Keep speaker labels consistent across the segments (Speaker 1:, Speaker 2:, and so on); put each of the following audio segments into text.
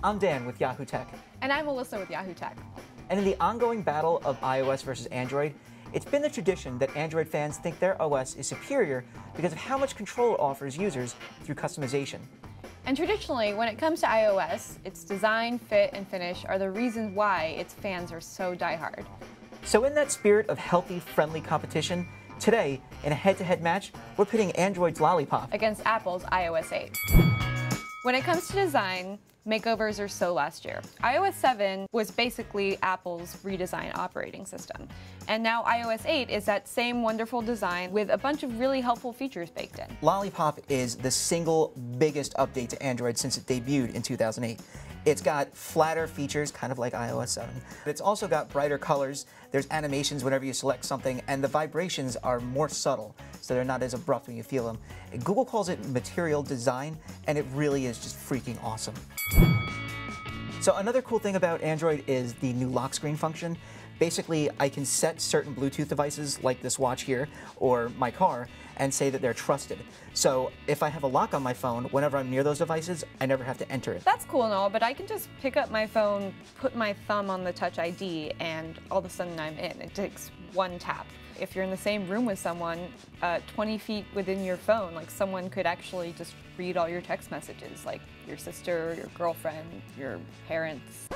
Speaker 1: I'm Dan with Yahoo Tech.
Speaker 2: And I'm Melissa with Yahoo Tech.
Speaker 1: And in the ongoing battle of iOS versus Android, it's been the tradition that Android fans think their OS is superior because of how much control it offers users through customization.
Speaker 2: And traditionally, when it comes to iOS, its design, fit, and finish are the reasons why its fans are so diehard.
Speaker 1: So in that spirit of healthy, friendly competition, today, in a head-to-head match, we're pitting Android's Lollipop
Speaker 2: against Apple's iOS 8. When it comes to design, makeovers are so last year. iOS 7 was basically Apple's redesigned operating system. And now iOS 8 is that same wonderful design with a bunch of really helpful features baked in.
Speaker 1: Lollipop is the single biggest update to Android since it debuted in 2008. It's got flatter features, kind of like iOS 7. It's also got brighter colors, there's animations whenever you select something, and the vibrations are more subtle, so they're not as abrupt when you feel them. Google calls it material design, and it really is just freaking awesome. So another cool thing about Android is the new lock screen function. Basically, I can set certain Bluetooth devices, like this watch here, or my car, and say that they're trusted. So if I have a lock on my phone, whenever I'm near those devices, I never have to enter it.
Speaker 2: That's cool and all, but I can just pick up my phone, put my thumb on the Touch ID, and all of a sudden I'm in. It takes one tap. If you're in the same room with someone, 20 feet within your phone, like someone could actually just read all your text messages, like your sister, your girlfriend, your parents.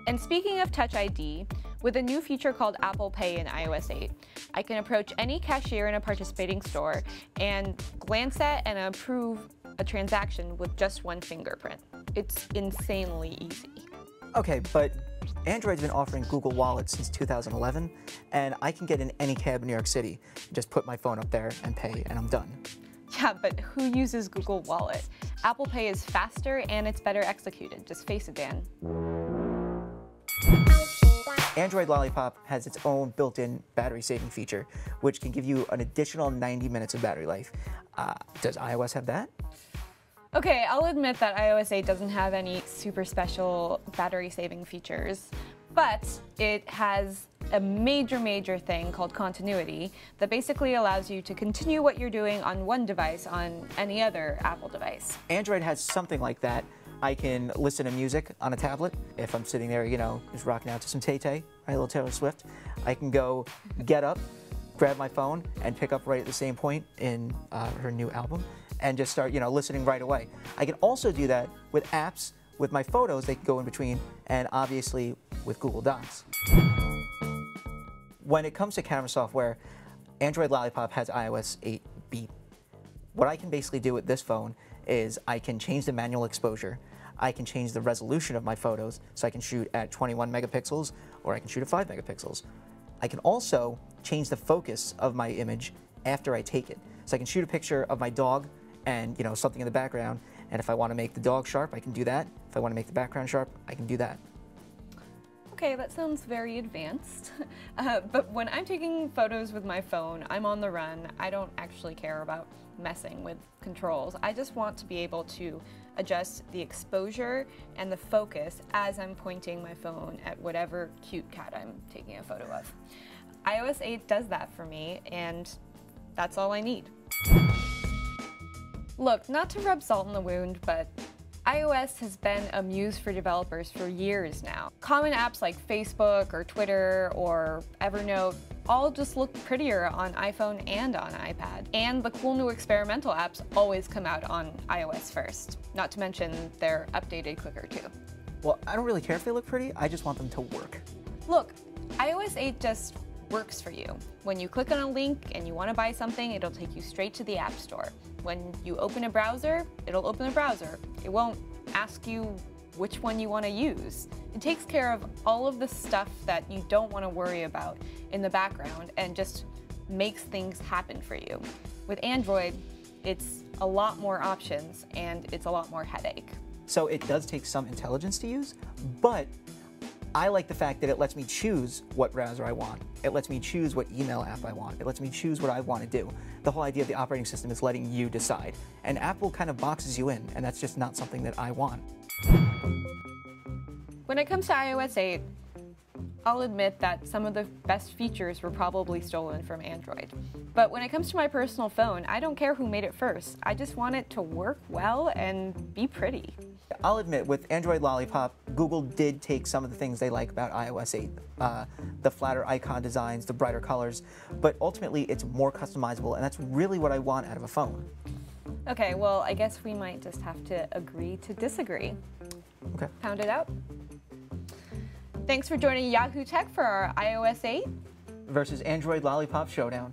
Speaker 2: And speaking of Touch ID, with a new feature called Apple Pay in iOS 8, I can approach any cashier in a participating store and glance at and approve a transaction with just one fingerprint. It's insanely easy.
Speaker 1: Okay, but Android's been offering Google Wallet since 2011, and I can get in any cab in New York City, just put my phone up there and pay, and I'm done.
Speaker 2: Yeah, but who uses Google Wallet? Apple Pay is faster and it's better executed. Just face it, Dan.
Speaker 1: Android Lollipop has its own built-in battery saving feature, which can give you an additional 90 minutes of battery life. Does iOS have that?
Speaker 2: Okay, I'll admit that iOS 8 doesn't have any super special battery saving features, but it has a major thing called continuity that basically allows you to continue what you're doing on one device on any other Apple device.
Speaker 1: Android has something like that. I can listen to music on a tablet. If I'm sitting there, just rocking out to some Tay-Tay, right, a little Taylor Swift, I can go get up, grab my phone, and pick up right at the same point in her new album, and just start, listening right away. I can also do that with apps, with my photos, they can go in between, and obviously with Google Docs. When it comes to camera software, Android Lollipop has iOS 8 beat. What I can basically do with this phone is I can change the manual exposure. I can change the resolution of my photos, so I can shoot at 21 megapixels, or I can shoot at 5 megapixels. I can also change the focus of my image after I take it. So I can shoot a picture of my dog and something in the background, and if I want to make the dog sharp, I can do that. If I want to make the background sharp, I can do that.
Speaker 2: Okay, that sounds very advanced. But when I'm taking photos with my phone, I'm on the run. I don't actually care about messing with controls. I just want to be able to adjust the exposure and the focus as I'm pointing my phone at whatever cute cat I'm taking a photo of. iOS 8 does that for me, and that's all I need. Look, not to rub salt in the wound, but iOS has been a muse for developers for years now. Common apps like Facebook or Twitter or Evernote all just look prettier on iPhone and on iPad. And the cool new experimental apps always come out on iOS first. Not to mention they're updated quicker too.
Speaker 1: Well, I don't really care if they look pretty, I just want them to work.
Speaker 2: Look, iOS 8 just works for you. When you click on a link and you want to buy something, it'll take you straight to the App Store. When you open a browser, it'll open a browser. It won't ask you which one you want to use. It takes care of all of the stuff that you don't want to worry about in the background and just makes things happen for you. With Android, it's a lot more options and it's a lot more headache.
Speaker 1: So it does take some intelligence to use, but I like the fact that it lets me choose what browser I want. It lets me choose what email app I want. It lets me choose what I want to do. The whole idea of the operating system is letting you decide. And Apple kind of boxes you in, and that's just not something that I want.
Speaker 2: When it comes to iOS 8, I'll admit that some of the best features were probably stolen from Android. But when it comes to my personal phone, I don't care who made it first. I just want it to work well and be pretty.
Speaker 1: I'll admit, with Android Lollipop, Google did take some of the things they like about iOS 8. The flatter icon designs, the brighter colors, but ultimately it's more customizable, and that's really what I want out of a phone.
Speaker 2: Okay, well, I guess we might just have to agree to disagree.
Speaker 1: Okay.
Speaker 2: Pound it out. Thanks for joining Yahoo Tech for our iOS 8
Speaker 1: versus Android Lollipop showdown.